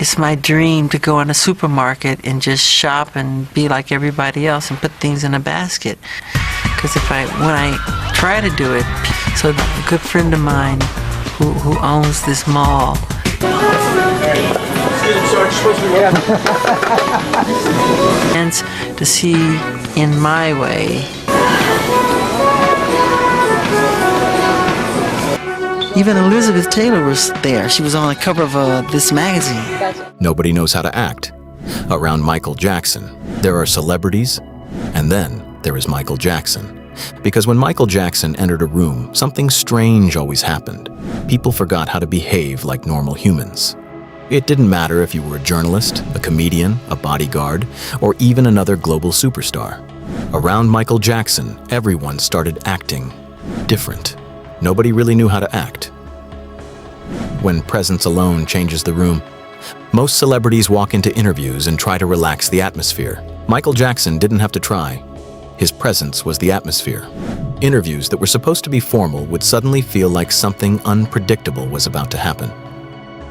It's my dream to go in a supermarket and just shop and be like everybody else and put things in a basket. Because when I try to do it, so a good friend of mine who owns this mall, and to see in my way. Even Elizabeth Taylor was there. She was on the cover of this magazine. Nobody knows how to act. Around Michael Jackson, there are celebrities, and then there is Michael Jackson. Because when Michael Jackson entered a room, something strange always happened. People forgot how to behave like normal humans. It didn't matter if you were a journalist, a comedian, a bodyguard, or even another global superstar. Around Michael Jackson, everyone started acting different. Nobody really knew how to act. When presence alone changes the room, most celebrities walk into interviews and try to relax the atmosphere. Michael Jackson didn't have to try. His presence was the atmosphere. Interviews that were supposed to be formal would suddenly feel like something unpredictable was about to happen.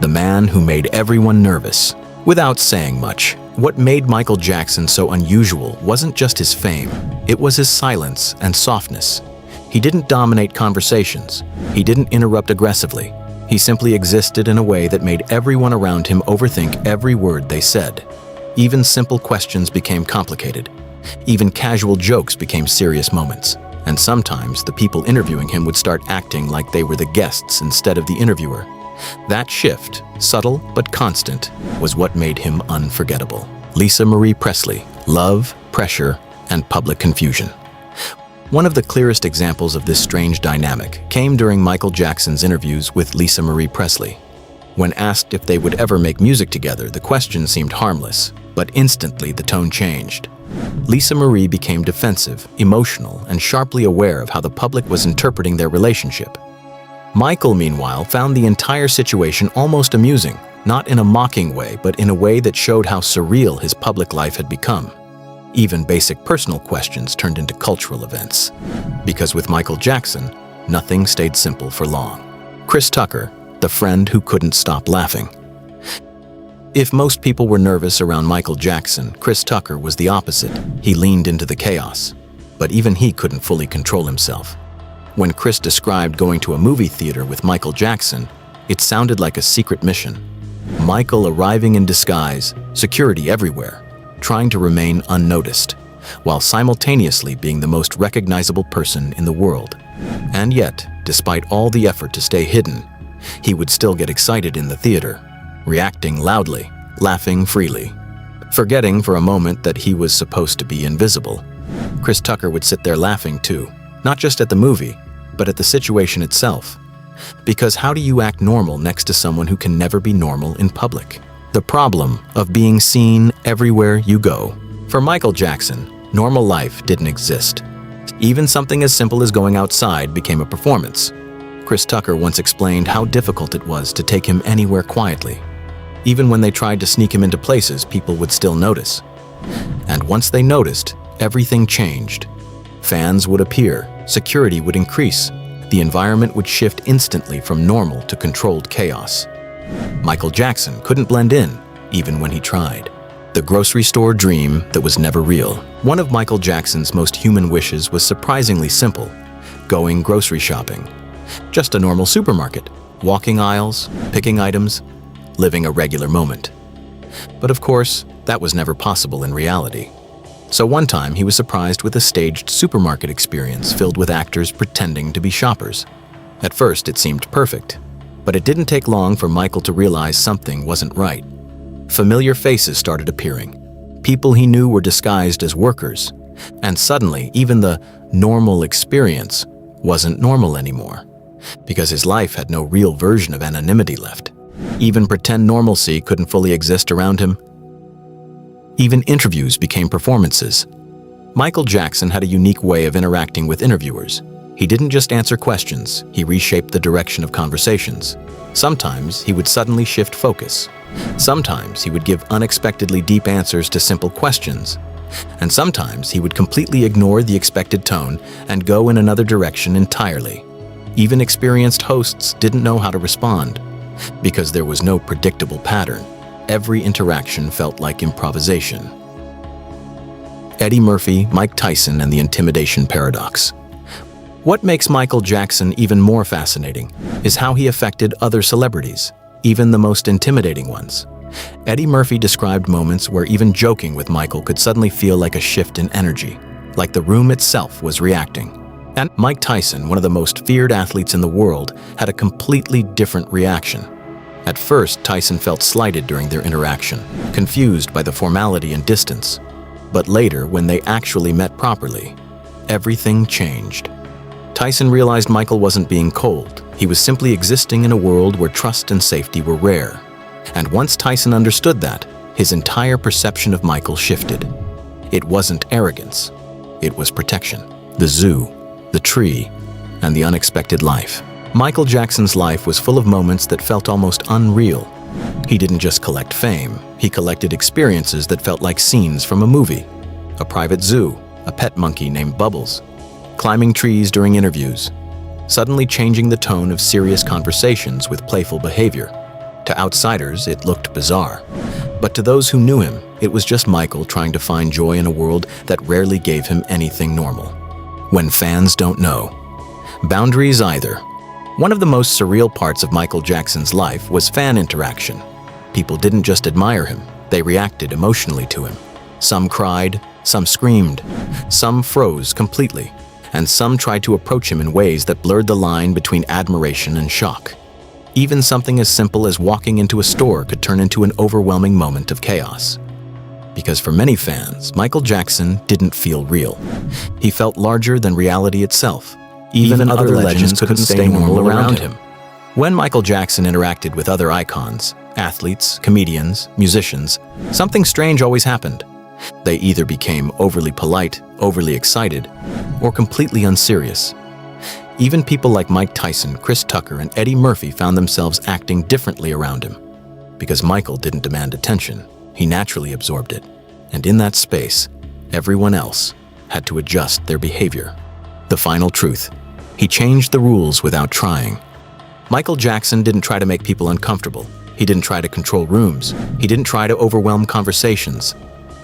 The man who made everyone nervous. Without saying much, what made Michael Jackson so unusual wasn't just his fame, it was his silence and softness. He didn't dominate conversations. He didn't interrupt aggressively. He simply existed in a way that made everyone around him overthink every word they said. Even simple questions became complicated. Even casual jokes became serious moments. And sometimes the people interviewing him would start acting like they were the guests instead of the interviewer. That shift, subtle but constant, was what made him unforgettable. Lisa Marie Presley, love, pressure, and public confusion. One of the clearest examples of this strange dynamic came during Michael Jackson's interviews with Lisa Marie Presley. When asked if they would ever make music together, the question seemed harmless, but instantly the tone changed. Lisa Marie became defensive, emotional, and sharply aware of how the public was interpreting their relationship. Michael, meanwhile, found the entire situation almost amusing, not in a mocking way, but in a way that showed how surreal his public life had become. Even basic personal questions turned into cultural events. Because with Michael Jackson, nothing stayed simple for long. Chris Tucker, the friend who couldn't stop laughing. If most people were nervous around Michael Jackson, Chris Tucker was the opposite. He leaned into the chaos. But even he couldn't fully control himself. When Chris described going to a movie theater with Michael Jackson, it sounded like a secret mission. Michael arriving in disguise, security everywhere, trying to remain unnoticed, while simultaneously being the most recognizable person in the world. And yet, despite all the effort to stay hidden, he would still get excited in the theater, reacting loudly, laughing freely, forgetting for a moment that he was supposed to be invisible. Chris Tucker would sit there laughing too, not just at the movie, but at the situation itself. Because how do you act normal next to someone who can never be normal in public? The problem of being seen everywhere you go. For Michael Jackson, normal life didn't exist. Even something as simple as going outside became a performance. Chris Tucker once explained how difficult it was to take him anywhere quietly. Even when they tried to sneak him into places, people would still notice. And once they noticed, everything changed. Fans would appear, security would increase, the environment would shift instantly from normal to controlled chaos. Michael Jackson couldn't blend in, even when he tried. The grocery store dream that was never real. One of Michael Jackson's most human wishes was surprisingly simple: going grocery shopping. Just a normal supermarket, walking aisles, picking items, living a regular moment. But of course, that was never possible in reality. So one time he was surprised with a staged supermarket experience filled with actors pretending to be shoppers. At first it seemed perfect, but it didn't take long for Michael to realize something wasn't right. Familiar faces started appearing. People he knew were disguised as workers, and suddenly even the normal experience wasn't normal anymore, because his life had no real version of anonymity left. Even pretend normalcy couldn't fully exist around him. Even interviews became performances. Michael Jackson had a unique way of interacting with interviewers. He didn't just answer questions, he reshaped the direction of conversations. Sometimes he would suddenly shift focus. Sometimes he would give unexpectedly deep answers to simple questions. And sometimes he would completely ignore the expected tone and go in another direction entirely. Even experienced hosts didn't know how to respond, because there was no predictable pattern. every interaction felt like improvisation. Eddie Murphy, Mike Tyson, and the intimidation paradox. What makes Michael Jackson even more fascinating is how he affected other celebrities, even the most intimidating ones. Eddie Murphy described moments where even joking with Michael could suddenly feel like a shift in energy, like the room itself was reacting. And Mike Tyson, one of the most feared athletes in the world, had a completely different reaction. At first, Tyson felt slighted during their interaction, confused by the formality and distance. But later, when they actually met properly, everything changed. Tyson realized Michael wasn't being cold. He was simply existing in a world where trust and safety were rare. And once Tyson understood that, his entire perception of Michael shifted. It wasn't arrogance. It was protection. The zoo, the tree, and the unexpected life. Michael Jackson's life was full of moments that felt almost unreal. He didn't just collect fame, he collected experiences that felt like scenes from a movie. A private zoo, a pet monkey named Bubbles, climbing trees during interviews, suddenly changing the tone of serious conversations with playful behavior. To outsiders, it looked bizarre. But to those who knew him, it was just Michael trying to find joy in a world that rarely gave him anything normal. When fans don't know. Boundaries either. One of the most surreal parts of Michael Jackson's life was fan interaction. People didn't just admire him, they reacted emotionally to him. Some cried, some screamed, some froze completely, and some tried to approach him in ways that blurred the line between admiration and shock. Even something as simple as walking into a store could turn into an overwhelming moment of chaos. Because for many fans, Michael Jackson didn't feel real. He felt larger than reality itself. Even other legends couldn't stay normal around him. When Michael Jackson interacted with other icons, athletes, comedians, musicians, something strange always happened. They either became overly polite, overly excited, or completely unserious. Even people like Mike Tyson, Chris Tucker, and Eddie Murphy found themselves acting differently around him. Because Michael didn't demand attention, he naturally absorbed it. And in that space, everyone else had to adjust their behavior. The final truth. He changed the rules without trying. Michael Jackson didn't try to make people uncomfortable. He didn't try to control rooms. He didn't try to overwhelm conversations.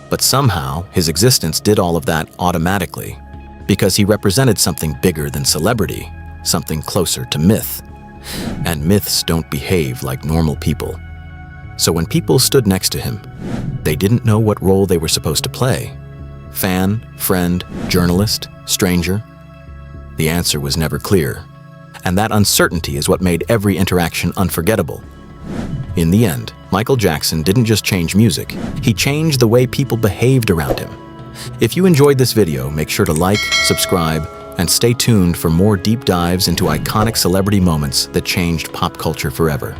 But somehow, his existence did all of that automatically. Because he represented something bigger than celebrity, something closer to myth. And myths don't behave like normal people. So when people stood next to him, they didn't know what role they were supposed to play. Fan, friend, journalist, stranger. The answer was never clear. And that uncertainty is what made every interaction unforgettable. In the end, Michael Jackson didn't just change music, he changed the way people behaved around him. If you enjoyed this video, make sure to like, subscribe, and stay tuned for more deep dives into iconic celebrity moments that changed pop culture forever.